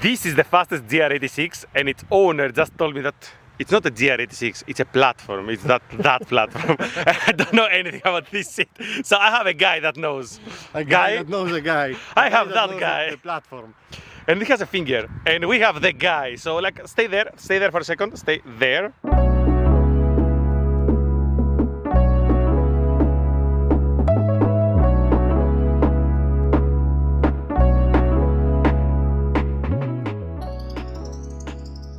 This is the fastest GR86, and its owner just told me that it's not a GR86, it's a platform. It's that platform. I don't know anything about this shit. So I have a guy that knows. A guy that knows a guy. I have that guy. The platform. And he has a finger. And we have the guy. So like, stay there for a second. Stay there.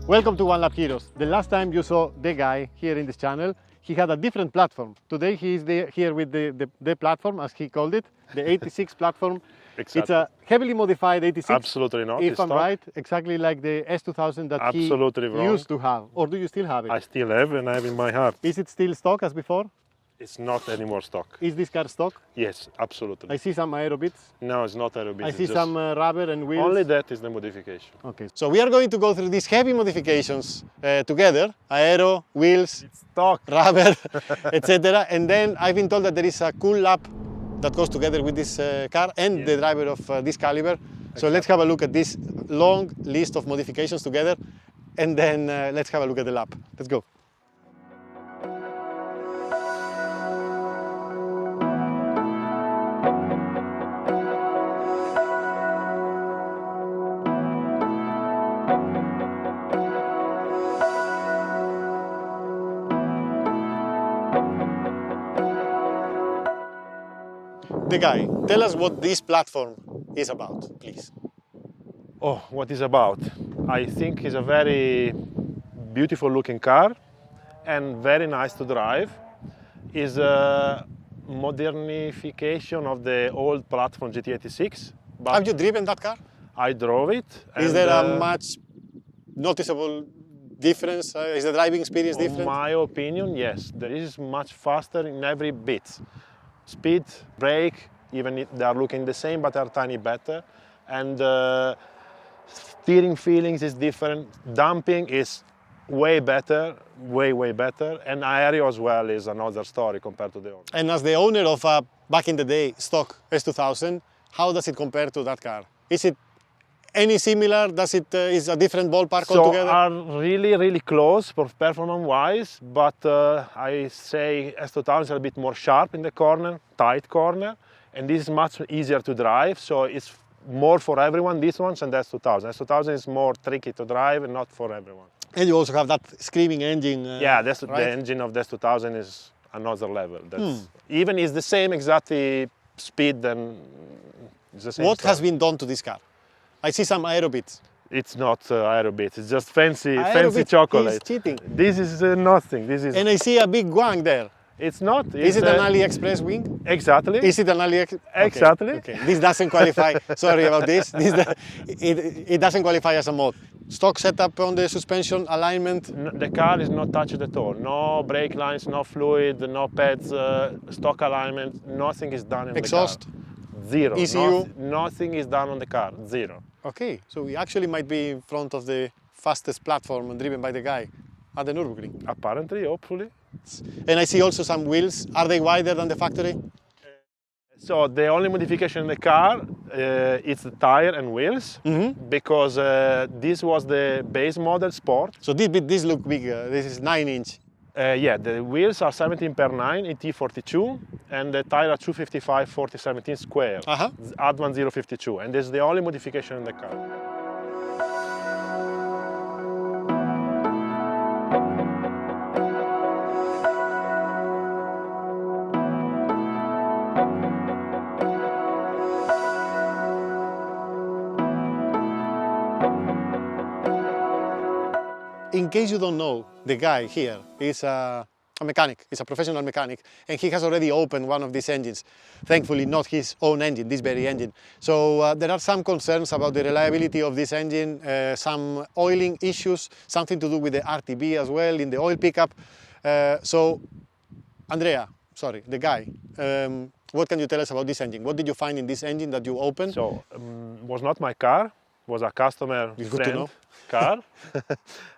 Welcome to One Lap Heroes. The last time you saw the guy here in this channel, he had a different platform. Today he is here with the platform, as he called it, the 86 platform. Exactly. It's a heavily modified 86. Absolutely not. If I'm right, exactly like the S2000 that Absolutely he wrong. used to have. Or do you still have it? I still have, and I have in my heart. Is it still stock as before? It's not anymore stock. Is this car stock? Yes, absolutely. I see some aero bits. No, it's not aero bits. I see some rubber and wheels. Only that is the modification. Okay, so we are going to go through these heavy modifications together, aero, wheels, Stock. rubber, etc. And then I've been told that there is a cool lap that goes together with this car and the driver of this caliber. So let's have a look at this long list of modifications together, and then let's have a look at the lap. Let's go. The guy, tell us what this platform is about, please. Oh, what is about? I think it's a very beautiful looking car and very nice to drive. It's a modernification of the old platform GT86. But Have you driven that car? I drove it. Is there a much noticeable difference? Is the driving experience different? In my opinion, yes. There is much faster in every bit. Speed, brake, even if they are looking the same, but are tiny better. And steering feelings is different. Damping is way better, way better. And aero as well is another story compared to the owner. And as the owner of a, back in the day, stock S2000, how does it compare to that car? Is it any similar? Does it is a different ballpark So altogether? are really close for performance-wise, but I say S2000 is a bit more sharp in the corner, tight corner, and this is much easier to drive, so it's more for everyone, this one, and S2000. S2000 is more tricky to drive and not for everyone. And you also have that screaming engine. Yeah, that's right? the engine of the S2000 is another level. That's even is the same exactly speed and it's the same What story. has been done to this car? I see some aero bits. It's not aero bits, it's just fancy Aerobit chocolate. is cheating. This is nothing. This is. And I see a big guang there. It's not. Is It's, it an AliExpress wing? Exactly. Is it an AliExpress? Exactly. Okay. This doesn't qualify. Sorry about this. It doesn't qualify as a mod. Stock setup on the suspension alignment. The car is not touched at all. No brake lines, no fluid, no pads, stock alignment. Nothing is done in Exhaust? the car. Zero. ECU? Nothing is done on the car. Zero. Okay, so we actually might be in front of the fastest platform driven by the guy at the Nürburgring. Apparently, hopefully. And I see also some wheels. Are they wider than the factory? So the only modification in the car is the tire and wheels, because this was the base model Sport. So this look bigger. This is 9-inch. Yeah, the wheels are 17x9 ET42 and the tire are 255/40/17 square. Advan 052, and this is the only modification in the car. In case you don't know, the guy here is a mechanic, he's a professional mechanic, and he has already opened one of these engines. Thankfully, not his own engine, this very engine. So there are some concerns about the reliability of this engine, some oiling issues, something to do with the RTB as well in the oil pickup. So, Andrea, sorry, the guy, what can you tell us about this engine? What did you find in this engine that you opened? So, was not my car, was a customer friend car.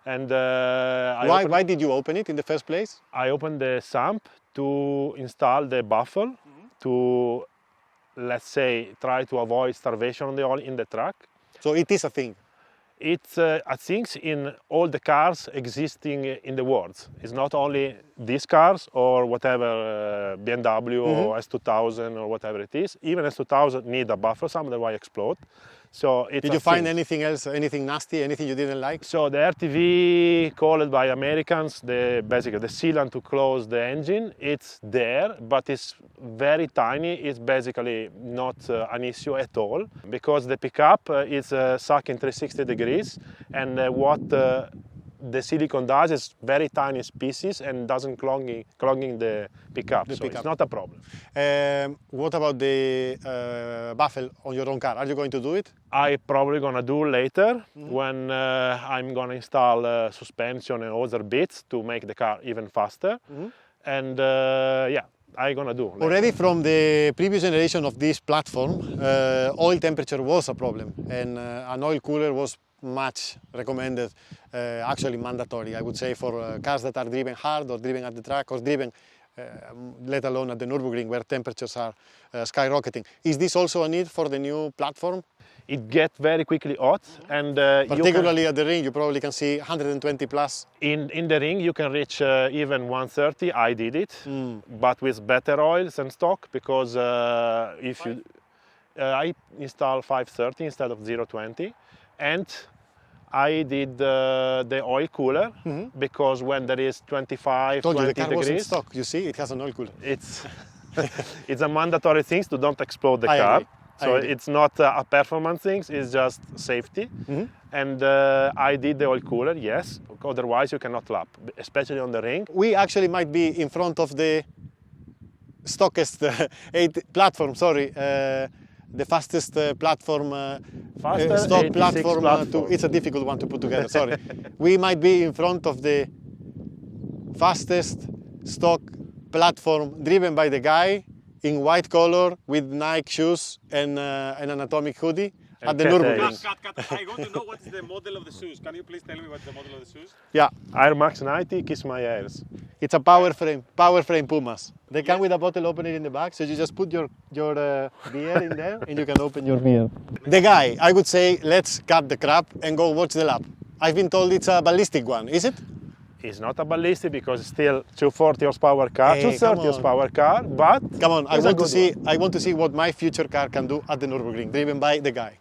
And why did you open it in the first place? I opened the sump to install the baffle to, let's say, try to avoid starvation on the oil in the truck. So it is a thing. It's, I think, in all the cars existing in the world. It's not only these cars or whatever BMW or S2000 or whatever it is. Even S2000 need a buffer some, otherwise explode. So it's Did you find anything else, anything nasty, anything you didn't like? So the RTV called by Americans, basically the sealant to close the engine, it's there, but it's very tiny. It's basically not an issue at all because the pickup is sucking 360 degrees, and what the silicone does is very tiny pieces and doesn't clogging the pickup. It's not a problem. What about the baffle on your own car? Are you going to do it? I probably gonna do later when I'm gonna install suspension and other bits to make the car even faster. And yeah, I'm gonna do later. Already from the previous generation of this platform, oil temperature was a problem, and an oil cooler was much recommended, actually mandatory, I would say, for cars that are driven hard or driven at the track or driven, let alone at the Nürburgring where temperatures are skyrocketing. Is this also a need for the new platform? It gets very quickly hot, and particularly at the ring, you probably can see 120 plus. In the ring, you can reach even 130. I did it, but with better oils and stock because if you, I installed 530 instead of 020, and I did the oil cooler because when there is 25, 20 the car degrees, was in stock. You see, it has an oil cooler. It's it's a mandatory thing to don't explode the I car. agree. So it's not a performance thing, it's just safety. And I did the oil cooler, yes, otherwise you cannot lap, especially on the ring. We actually might be in front of the stockest platform, sorry, the fastest platform, stock platform. It's a difficult one to put together, sorry. We might be in front of the fastest stock platform driven by the guy in white color with Nike shoes and an atomic hoodie at the Nürburgring. Cut. I want to know what is the model of the shoes. Can you please tell me what's the model of the shoes? Yeah, Air Max 90, kiss my ears. it's a power frame Pumas. They come with a bottle opener in the back, so you just put your beer in there and you can open your beer. The guy, I would say, let's cut the crap and go watch the lap. I've been told it's a ballistic one, is it? It's not a ballistic because it's still 240 horsepower car, Hey, 230 horsepower car, but Come on, I it's a want to good see. one. I want to see what my future car can do at the Nürburgring, driven by the guy.